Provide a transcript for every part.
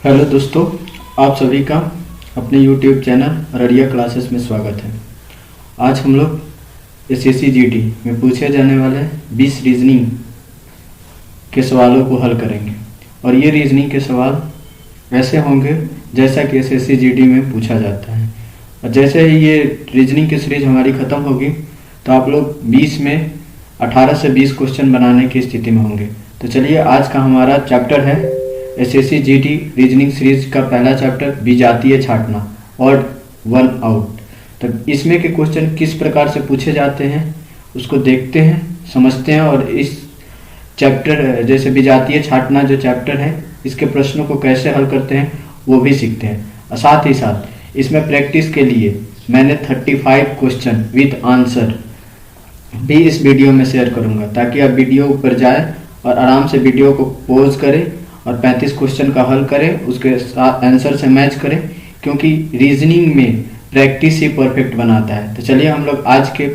Hello दोस्तों, आप सभी का अपने YouTube चैनल ररिया क्लासेस में स्वागत है। आज हम लोग एसएससी जीडी में पूछे जाने वाले 20 रीजनिंग के सवालों को हल करेंगे और ये रीजनिंग के सवाल ऐसे होंगे जैसा कि एसएससी जीडी में पूछा जाता है। और जैसे ही ये रीजनिंग की सीरीज हमारी ख़त्म होगी तो आप लोग 20 में 18 से 20 क्वेश्चन बनाने की स्थिति में होंगे। तो चलिए, आज का हमारा चैप्टर है एसएससी जीडी रीजनिंग सीरीज का पहला चैप्टर विजातीय छांटना ऑड वन आउट। तो इसमें के क्वेश्चन किस प्रकार से पूछे जाते हैं उसको देखते हैं, समझते हैं और इस चैप्टर जैसे विजातीय छांटना जो चैप्टर है इसके प्रश्नों को कैसे हल करते हैं वो भी सीखते हैं। और साथ ही साथ इसमें प्रैक्टिस के लिए मैंने 35 क्वेश्चन विद आंसर भी इस वीडियो में शेयर करूंगा ताकि आप वीडियो पर जाए और आराम से वीडियो को पॉज करें और 35 क्वेश्चन का हल करें, उसके साथ आंसर से मैच करें, क्योंकि रीजनिंग में प्रैक्टिस ही परफेक्ट बनाता है। तो चलिए हम लोग आज के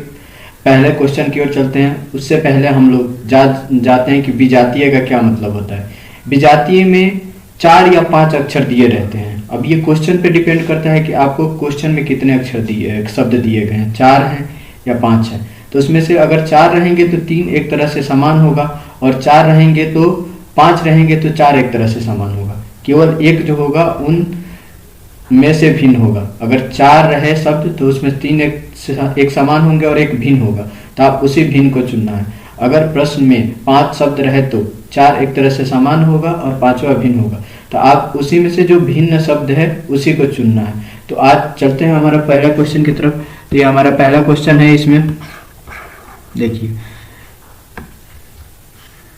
पहले क्वेश्चन की ओर चलते हैं। उससे पहले हम लोग जाते हैं कि विजातीय का क्या मतलब होता है। विजातीय में 4 या 5 अक्षर दिए रहते हैं। अब ये क्वेश्चन पे डिपेंड करता है कि आपको क्वेश्चन में कितने अक्षर शब्द दिए गए हैं, 4 हैं या 5 हैं। तो उसमें से अगर 4 रहेंगे तो 3 एक तरह से समान होगा और 4 रहेंगे तो 5 रहेंगे तो 4 एक तरह से समान होगा। केवल एक जो होगा उन में से भिन्न होगा। अगर 4 रहे शब्द तो उसमें 3 एक समान होंगे और एक भिन्न होगा, तो आप उसी भिन्न को चुनना है। अगर प्रश्न में 5 शब्द रहे तो 4 एक तरह से समान होगा और 5वां भिन्न होगा, तो आप उसी में से जो भिन्न शब्द है उसी को चुनना है। तो आज चलते हैं हमारा पहला क्वेश्चन की तरफ। तो ये हमारा पहला क्वेश्चन है। इसमें देखिए,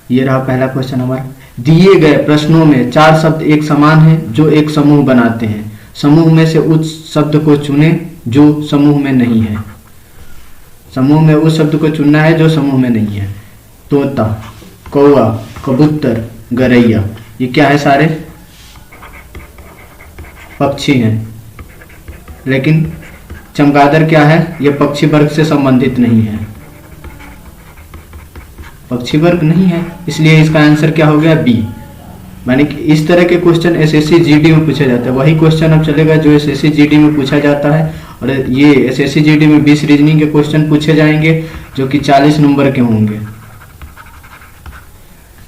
ये रहा पहला क्वेश्चन हमारा। दिए गए प्रश्नों में 4 शब्द एक समान हैं जो एक समूह बनाते हैं। समूह में से उस शब्द को चुनें जो समूह में नहीं है। समूह में उस शब्द को चुनना है जो समूह में नहीं है। तोता, कौवा, कबूतर, गरैया, ये क्या है? सारे पक्षी हैं। लेकिन चमगादड़ क्या है? ये पक्षी वर्ग से संबंधित नहीं है, पक्षी वर्ग नहीं है, इसलिए इसका आंसर क्या हो गया? बी। माने कि इस तरह के क्वेश्चन एसएससी जीडी में पूछा जाता है। वही क्वेश्चन अब चलेगा जो एसएससी जीडी में पूछा जाता है। और ये एसएससी जीडी में 20 रीजनिंग के क्वेश्चन पूछे जाएंगे जो कि 40 नंबर के होंगे।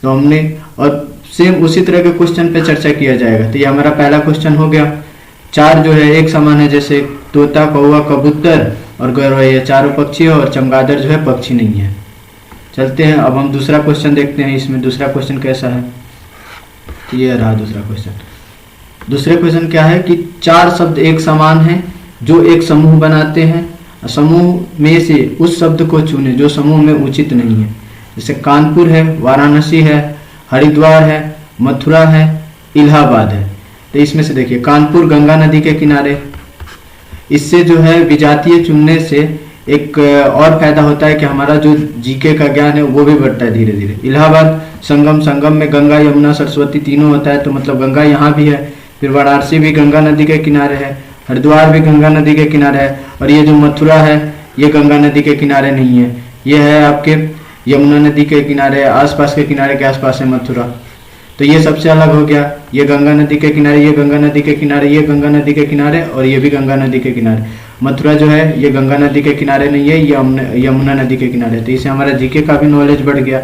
तो हमने और सेम उसी तरह के क्वेश्चन पे चर्चा किया जाएगा। तो ये हमारा पहला क्वेश्चन हो गया। 4 जो है एक समान है, जैसे तोता, कौवा, कबूतर और गौरैया चारों पक्षी है और चमगादड़ जो है पक्षी नहीं है। चलते हैं, अब हम दूसरा क्वेश्चन देखते हैं। इसमें दूसरा क्वेश्चन कैसा है? ये रहा दूसरा क्वेश्चन। दूसरे क्वेश्चन क्या है कि 4 शब्द एक समान हैं जो एक समूह बनाते हैं। समूह में से उस शब्द को चुने जो समूह में उचित नहीं है। जैसे कानपुर है, वाराणसी है, हरिद्वार है, मथुरा है, इलाहाबाद है। तो इसमें से देखिए, कानपुर गंगा नदी के किनारे। इससे जो है विजातीय चुनने से एक और फायदा होता है कि हमारा जो जीके का ज्ञान है वो भी बढ़ता है धीरे धीरे। इलाहाबाद संगम, संगम में गंगा, यमुना, सरस्वती तीनों होता है, तो मतलब गंगा यहाँ भी है। फिर वाराणसी भी गंगा नदी के किनारे है, हरिद्वार भी गंगा नदी के किनारे है। और ये जो मथुरा है ये गंगा नदी के किनारे नहीं है, ये है आपके यमुना नदी के किनारे, आसपास के किनारे के आसपास है मथुरा। तो ये सबसे अलग हो गया। ये गंगा नदी के किनारे, ये गंगा नदी के किनारे, ये गंगा नदी के किनारे और ये भी गंगा नदी के किनारे। मथुरा जो है ये गंगा नदी के किनारे नहीं है, ये यमुना नदी के किनारे। तो इससे हमारा जीके का भी नॉलेज बढ़ गया।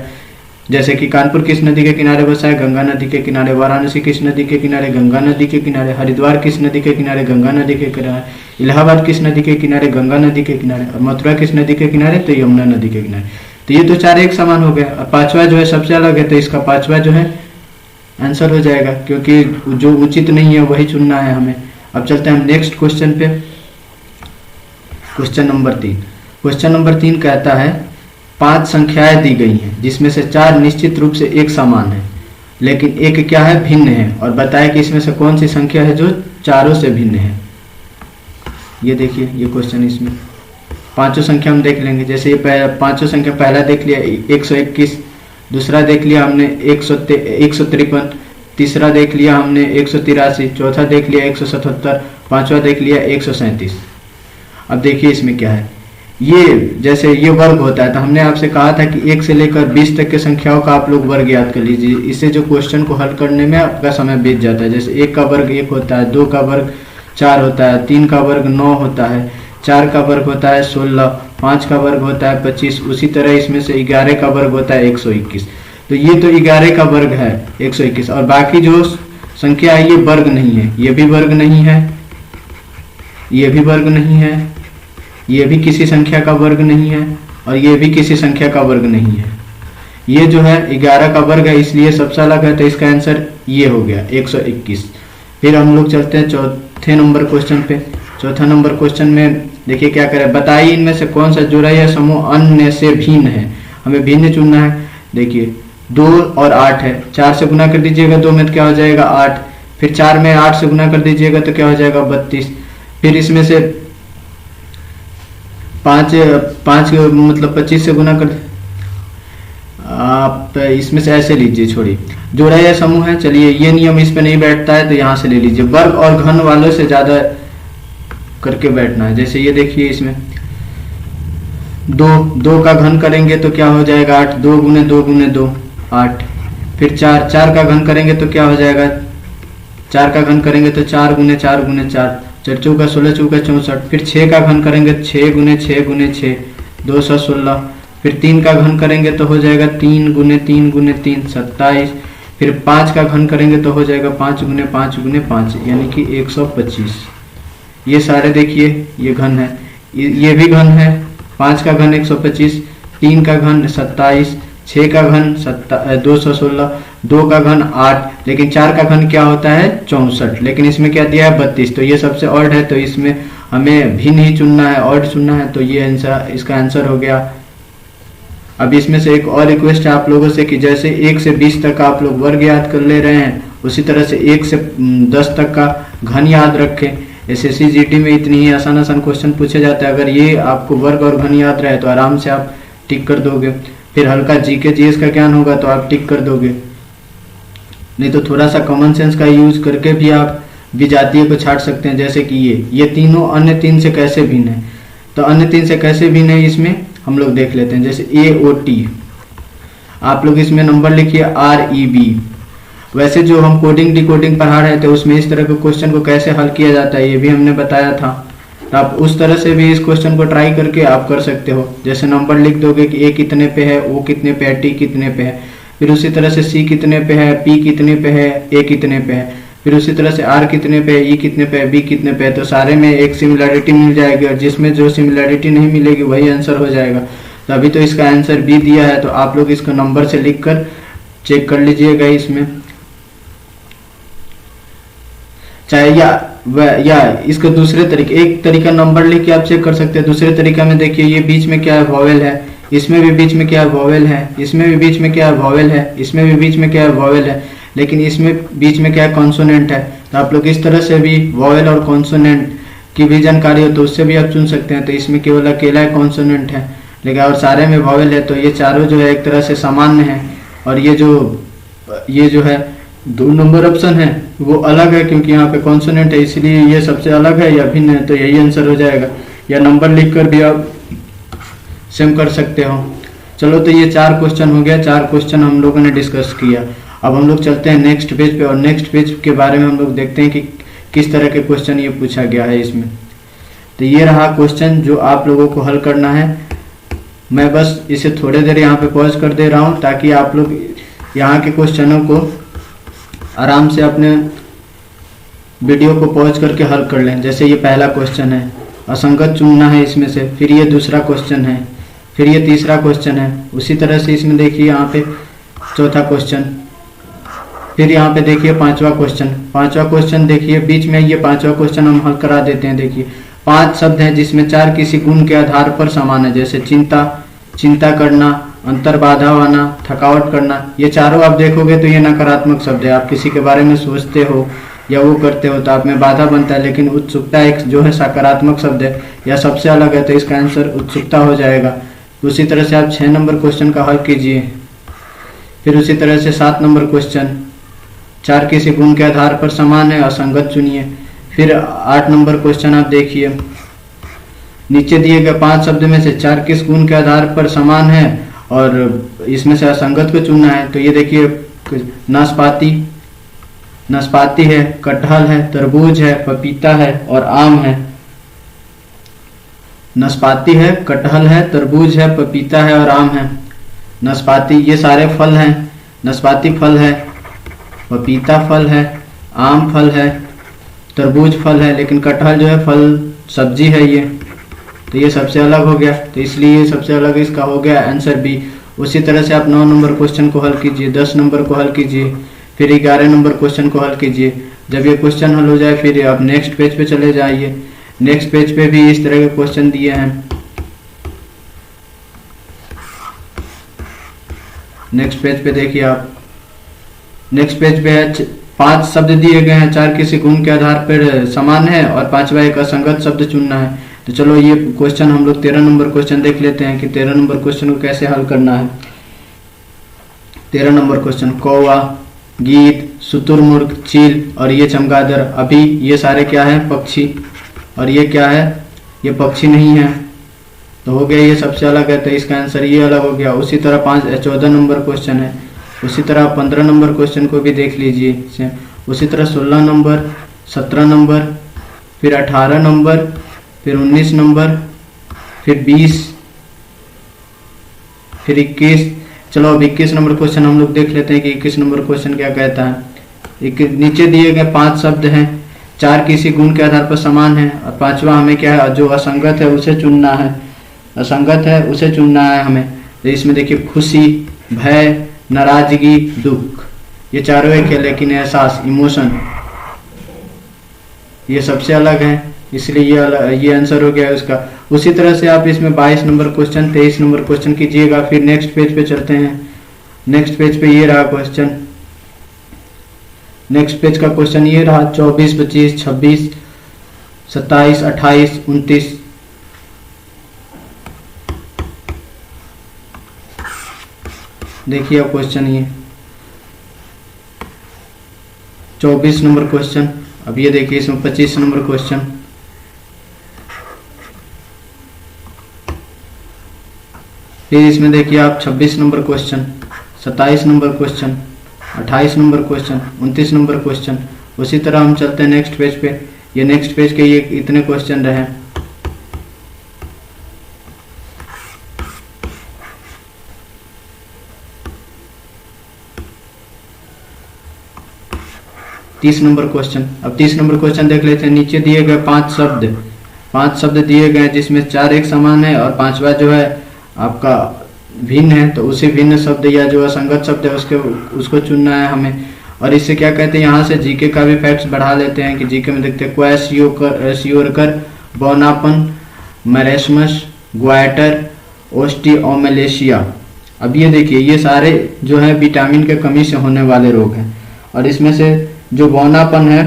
जैसे कि कानपुर किस नदी के किनारे बसा है? गंगा नदी के किनारे। वाराणसी किस नदी के किनारे? गंगा नदी के किनारे। हरिद्वार किस नदी के किनारे? गंगा नदी के किनारे। इलाहाबाद किस नदी के किनारे? गंगा नदी के किनारे। और मथुरा किस नदी के किनारे? तो यमुना नदी के किनारे। तो ये तो 4 एक समान हो गया। और 5वां जो है सबसे अलग है, तो इसका 5वां जो है आंसर हो जाएगा, क्योंकि जो उचित नहीं है वही चुनना है हमें। अब चलते हैं हम नेक्स्ट क्वेश्चन पे। Question number 3। क्वेश्चन नंबर 3 कहता है 5 संख्याएं दी गई हैं जिसमें से 4 निश्चित रूप से एक समान है, लेकिन एक क्या है? भिन्न है। और बताए कि इसमें से कौन सी संख्या है जो चारों से भिन्न है। ये देखिए, ये क्वेश्चन, इसमें 5 संख्या हम देख लेंगे। जैसे ये 5 संख्या पहला देख लिया 121, दूसरा देख लिया हमने 153, तीसरा देख लिया हमने 183, चौथा देख लिया 177, 5वां देख लिया 137। अब देखिए इसमें क्या है। ये जैसे ये वर्ग होता है, तो हमने आपसे कहा था कि 1 से लेकर 20 तक के संख्याओं का आप लोग वर्ग याद कर लीजिए। इससे जो क्वेश्चन को हल करने में आपका समय बीत जाता है। जैसे 1 का वर्ग 1 होता है, 2 का वर्ग 4 होता है, 3 का वर्ग 9 होता है, 4 का वर्ग होता है 16, 5 का वर्ग होता है 25, उसी तरह इसमें से 11 का वर्ग होता है 121। तो ये तो 11 का वर्ग है 121, और बाकी जो संख्या है ये वर्ग नहीं है, ये भी वर्ग नहीं है, ये भी वर्ग नहीं है, ये भी किसी संख्या का वर्ग नहीं है, और ये भी किसी संख्या का वर्ग नहीं है। ये जो है 11 का वर्ग है, इसलिए सबसे अलग है, तो इसका आंसर ये हो गया 121। फिर हम लोग चलते हैं चौथे नंबर क्वेश्चन पे। चौथा नंबर क्वेश्चन में देखिए क्या करें, बताइए इनमें से कौन सा जुड़ा या समूह अन्य से भिन्न है। हमें भिन्न चुनना है। देखिए 2 और 8 है, 4 से गुना कर दीजिएगा 2 में तो क्या हो जाएगा 8, फिर 4 में 8 से गुना कर दीजिएगा तो क्या हो जाएगा 32, फिर इसमें से 5 मतलब 25 से गुना कर, आप इसमें से ऐसे लीजिए, छोड़िए, जोड़ा या समूह है, चलिए ये नियम इस पे नहीं बैठता है तो यहाँ से ले लीजिए। वर्ग और घन वालों से ज्यादा करके बैठना है। जैसे ये देखिए इसमें 2 का घन करेंगे तो क्या हो जाएगा 8, 2 गुने 2 गुने 2 8, फिर 4 का घन करेंगे तो क्या हो जाएगा, 4 का घन करेंगे तो 4 गुने 4 गुने 4, 4 चौका 16 चौका 64, फिर 6 का घन करेंगे 6 गुने 6 गुने 6 216, फिर 3 का घन करेंगे तो हो जाएगा 3 गुने 3 गुने 3 27, फिर 5 का घन करेंगे तो हो जाएगा 5 गुने 5 गुने 5 यानी कि 125। ये सारे देखिए ये घन है, ये भी घन है, 5 का घन 125, 3 का घन 27, 6 का घन 216, 2 का घन 8, लेकिन 4 का घन क्या होता है 64, लेकिन इसमें क्या दिया है 32, तो ये सबसे ऑड है, तो इसमें हमें भी नहीं चुनना है, ऑड चुनना है, तो ये आंसर, इसका आंसर हो गया। अब इसमें से एक और रिक्वेस्ट है आप लोगों से कि जैसे 1 से 20 तक आप लोग वर्ग याद कर ले रहे हैं, उसी तरह से 1 से 10 तक का घन याद रखें। एसएससी जीडी में इतनी ही आसान क्वेश्चन पूछे जाते हैं, अगर ये आपको वर्ग और घन याद रहे तो आराम से आप टिक कर दोगे। फिर हल्का जीके जीएस का ज्ञान होगा तो आप टिक कर दोगे, नहीं तो थोड़ा सा कॉमन सेंस का यूज करके भी आप विजातीय को छाट सकते हैं। जैसे कि ये तीनों अन्य 3 से कैसे भिन्न है, तो अन्य 3 से कैसे भिन्न है इसमें हम लोग देख लेते हैं। जैसे AOT, आप लोग इसमें नंबर लिखिए REB। वैसे जो हम कोडिंग डिकोडिंग पढ़ा रहे थे उसमें इस तरह के क्वेश्चन को कैसे हल किया जाता है ये भी हमने बताया था, तो आप उस तरह से भी इस क्वेश्चन को ट्राई करके आप कर सकते हो। जैसे नंबर लिख दोगे कि A कितने पे है, O कितने पे है, T कितने पे है, फिर उसी तरह से C कितने पे है, P कितने पे है, A कितने पे है, फिर उसी तरह से R कितने पे है, E कितने पे है, B कितने पे है, तो सारे में एक सिमिलैरिटी मिल जाएगी, और जिसमें जो सिमिलैरिटी नहीं मिलेगी वही आंसर हो जाएगा। तो अभी तो इसका आंसर B दिया है, तो आप लोग इसको नंबर से लिख कर चेक कर लीजिएगा इसमें, चाहे या इसका दूसरे तरीके, एक तरीका नंबर लिख के आप चेक कर सकते हैं, दूसरे तरीका में देखिए ये बीच में क्या है वॉवेल है, इसमें भी बीच में क्या है वॉवेल है, इसमें भी बीच में क्या है वॉवेल है, इसमें भी बीच में क्या है वॉवेल है, लेकिन इसमें बीच में क्या है कॉन्सोनेंट है। तो आप लोग इस तरह से भी वॉवेल और कॉन्सोनेंट की भी जानकारी हो तो उससे भी आप चुन सकते हैं। तो इसमें केवल अकेला कॉन्सोनेंट है, लेकिन और सारे में वॉवेल है, तो ये चारों जो है एक तरह से सामान्य है, और ये जो है 2 नंबर ऑप्शन है वो अलग है, क्योंकि यहाँ पे कॉन्सोनेंट है इसलिए ये सबसे अलग है या भिन्न है, तो यही आंसर हो जाएगा। या नंबर लिख कर भी आप सेम कर सकते हो। चलो, तो ये 4 क्वेश्चन हो गया, 4 क्वेश्चन हम लोगों ने डिस्कस किया। अब हम लोग चलते हैं नेक्स्ट पेज पे, और नेक्स्ट पेज के बारे में हम लोग देखते हैं कि किस तरह के क्वेश्चन ये पूछा गया है इसमें। तो ये रहा क्वेश्चन जो आप लोगों को हल करना है। मैं बस इसे थोड़ी देर यहाँ पे पॉज कर दे रहा हूँ ताकि आप लोग यहाँ के क्वेश्चनों को आराम से अपने वीडियो को पॉज करके हल कर लें। जैसे ये पहला क्वेश्चन है, असंगत चुनना है इसमें से, फिर ये दूसरा क्वेश्चन है, फिर ये तीसरा क्वेश्चन है, उसी तरह से इसमें देखिए यहाँ पे चौथा क्वेश्चन, फिर यहाँ पे देखिए पांचवा क्वेश्चन देखिए बीच में ये पांचवा क्वेश्चन हम हल करा देते हैं। देखिए 5 शब्द हैं जिसमें 4 किसी गुण के आधार पर समान है, जैसे चिंता करना, अंतर्बाधा आना, थकावट करना। ये चारों आप देखोगे तो ये नकारात्मक शब्द है। आप किसी के बारे में सोचते हो या वो करते हो तो आप में बाधा बनता है, लेकिन उत्सुकता एक जो है सकारात्मक शब्द है या सबसे अलग है, तो इसका आंसर उत्सुकता हो जाएगा। उसी तरह से आप 6 नंबर क्वेश्चन का हल कीजिए। फिर उसी तरह से 7 नंबर क्वेश्चन, 4 किसी गुण के आधार पर समान है, असंगत चुनिए। फिर 8 नंबर क्वेश्चन आप देखिए, नीचे दिए गए 5 शब्द में से 4 किस गुण के आधार पर समान है और इसमें से असंगत को चुनना है। तो ये देखिए नाशपाती, नाशपाती है, कटहल है, तरबूज है, पपीता है और आम है। नाशपाती है, कटहल है, तरबूज है, पपीता है और आम है। नाशपाती ये सारे फल हैं, नाशपाती फल है, पपीता फल है, आम फल है, तरबूज फल है, लेकिन कटहल जो है फल सब्जी है ये, तो ये सबसे अलग हो गया, तो इसलिए ये सबसे अलग इसका हो गया आंसर बी। उसी तरह से आप 9 नंबर क्वेश्चन को हल कीजिए, 10 नंबर को हल कीजिए, फिर 11 नंबर क्वेश्चन को हल कीजिए। जब ये क्वेश्चन हल हो जाए फिर आप नेक्स्ट पेज पे चले जाइए। नेक्स्ट पेज पे भी इस तरह के क्वेश्चन दिए हैं। नेक्स्ट पेज पे देखिए आप, नेक्स्ट पेज पे है 5 शब्द दिए गए हैं, 4 किसी गुण के आधार पर समान है और 5वां एक असंगत शब्द चुनना है। तो चलो ये क्वेश्चन हम लोग 13 नंबर क्वेश्चन देख लेते हैं कि 13 नंबर क्वेश्चन को कैसे हल करना है। 13 नंबर क्वेश्चन, कौवा, गीत, शुतुरमुर्ग, चील और ये चमगादड़। अभी ये सारे क्या है? पक्षी, और ये क्या है? ये पक्षी नहीं है, तो हो गया ये सबसे अलग है, तो इसका आंसर ये अलग हो गया। उसी तरह 14 नंबर क्वेश्चन है, उसी तरह 15 नंबर क्वेश्चन को भी देख लीजिए। उसी तरह 16 नंबर, 17 नंबर, फिर 18 नंबर, फिर 19 नंबर, फिर 20, फिर 21। चलो अब 21 नंबर क्वेश्चन हम लोग देख लेते हैं कि 21 नंबर क्वेश्चन क्या कहता है। नीचे दिए गए 5 शब्द हैं, 4 किसी गुण के आधार पर समान है और 5वां हमें क्या है? जो असंगत है उसे चुनना है, असंगत है उसे चुनना है हमें। तो इसमें देखिए खुशी, भय, नाराजगी, दुख, ये चारों एक है, लेकिन एहसास, इमोशन, ये सबसे अलग है, इसलिए ये आंसर हो गया है उसका। उसी तरह से आप इसमें 22 नंबर क्वेश्चन, 23 नंबर क्वेश्चन कीजिएगा। फिर नेक्स्ट पेज पे चलते हैं। नेक्स्ट पेज पे ये रहा क्वेश्चन, नेक्स्ट पेज का क्वेश्चन ये रहा 24, 25, 26, 27, 28, 29। देखिए अब क्वेश्चन ये 24 नंबर क्वेश्चन। अब ये देखिए इसमें 25 नंबर क्वेश्चन, फिर इसमें देखिए आप 26 number question, 27 number question, 28 number question, 29 number question. उसी तरह हम चलते हैं नेक्स्ट पेज पे। ये नेक्स्ट पेज के ये इतने क्वेश्चन रहे। तीस नंबर क्वेश्चन। अब 30 नंबर क्वेश्चन देख लेते हैं। नीचे दिए गए 5 शब्द दिए गए जिसमें 4 एक समान है और 5वां जो है आपका भिन्न है, तो उसी भिन्न शब्द या जो असंगत शब्द है उसको चुनना है हमें। और इससे क्या कहते हैं, यहाँ से जीके का भी फैक्ट्स बढ़ा लेते हैं कि जीके में देखते हैं क्वैसियोरकर, बोनापन, मरेस्मस, ग्वाइटर, ओस्टियोमेलेशिया। अब ये देखिए ये सारे जो है विटामिन के कमी से होने वाले रोग हैं, और इसमें से जो बौनापन है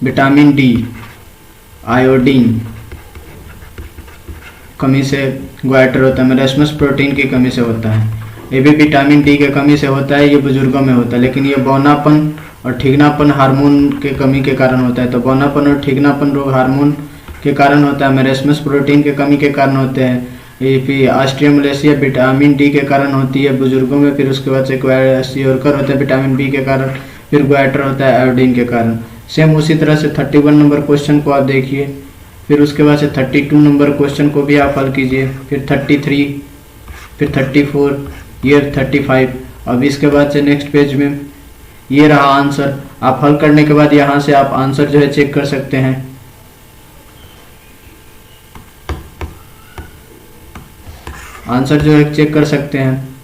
विटामिन डी, आयोडीन कमी से ग्वाइटर होता है, मरेस्मस प्रोटीन की कमी से होता है, ये भी विटामिन डी के कमी से होता है, ये बुजुर्गों में होता है। लेकिन ये बौनापन और ठीकनापन हार्मोन के कमी के कारण होता है। तो बौनापन और ठीकनापन रोग हार्मोन के कारण होता है, मरेस्मस प्रोटीन के कमी के कारण होते हैं। ये फिर ऑस्टियोमेलेशिया विटामिन डी के कारण होती है बुजुर्गों में। फिर उसके बाद से क्वैसियोरकर होता है विटामिन बी के कारण, फिर ग्वाइटर होता है आयोडीन के कारण। सेम उसी तरह से 31 नंबर क्वेश्चन को आप देखिए, फिर उसके बाद से 32 नंबर क्वेश्चन को भी आप हल कीजिए, फिर 33, फिर 34, ये 35। अब इसके बाद से नेक्स्ट पेज में ये रहा आंसर। आप हल करने के बाद यहाँ से आप आंसर जो है चेक कर सकते हैं। आंसर जो है चेक कर सकते हैं।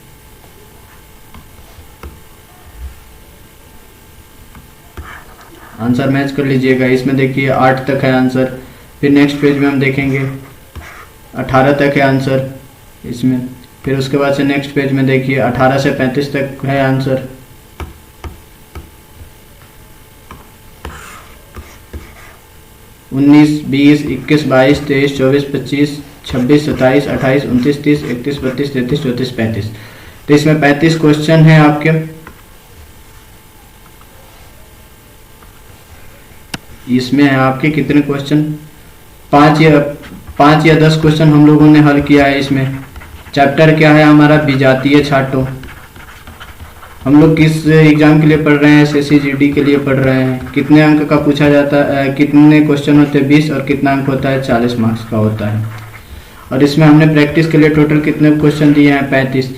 आंसर मैच कर लीजिएगा। इसमें देखिए 8 तक है आंसर। फिर नेक्स्ट पेज में हम देखेंगे 18 तक है आंसर इसमें। फिर उसके बाद से नेक्स्ट पेज में देखिए 18 से 35 तक है आंसर। उन्नीस, 20, 21, 22, 23, 24, 25, 26, 27, 28, 29, 30, 31, 32, 33, 34, 35। तो इसमें 35 क्वेश्चन हैं आपके। इसमें है आपके कितने क्वेश्चन, 5 या 10 क्वेश्चन हम लोगों ने हल किया है। इसमें चैप्टर क्या है हमारा, विजातीय छांटो। हम लोग किस एग्जाम के लिए पढ़ रहे हैं, एसएससी जीडी के लिए पढ़ रहे हैं। कितने अंक का पूछा जाता है, कितने क्वेश्चन होते हैं, 20, और कितना अंक होता है, 40 मार्क्स का होता है। और इसमें हमने प्रैक्टिस के लिए टोटल कितने क्वेश्चन दिए हैं, 35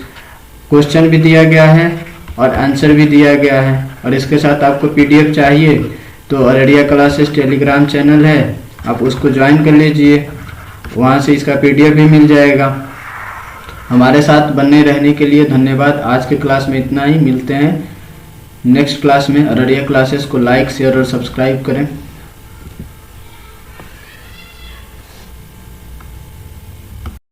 क्वेश्चन भी दिया गया है और आंसर भी दिया गया है। और इसके साथ आपको पीडीएफ चाहिए तो अररिया क्लासेस टेलीग्राम चैनल है, आप उसको ज्वाइन कर लीजिए, वहाँ से इसका पीडीएफ भी मिल जाएगा। हमारे साथ बने रहने के लिए धन्यवाद। आज के क्लास में इतना ही, मिलते हैं नेक्स्ट क्लास में। अररिया क्लासेस को लाइक, शेयर और सब्सक्राइब करें।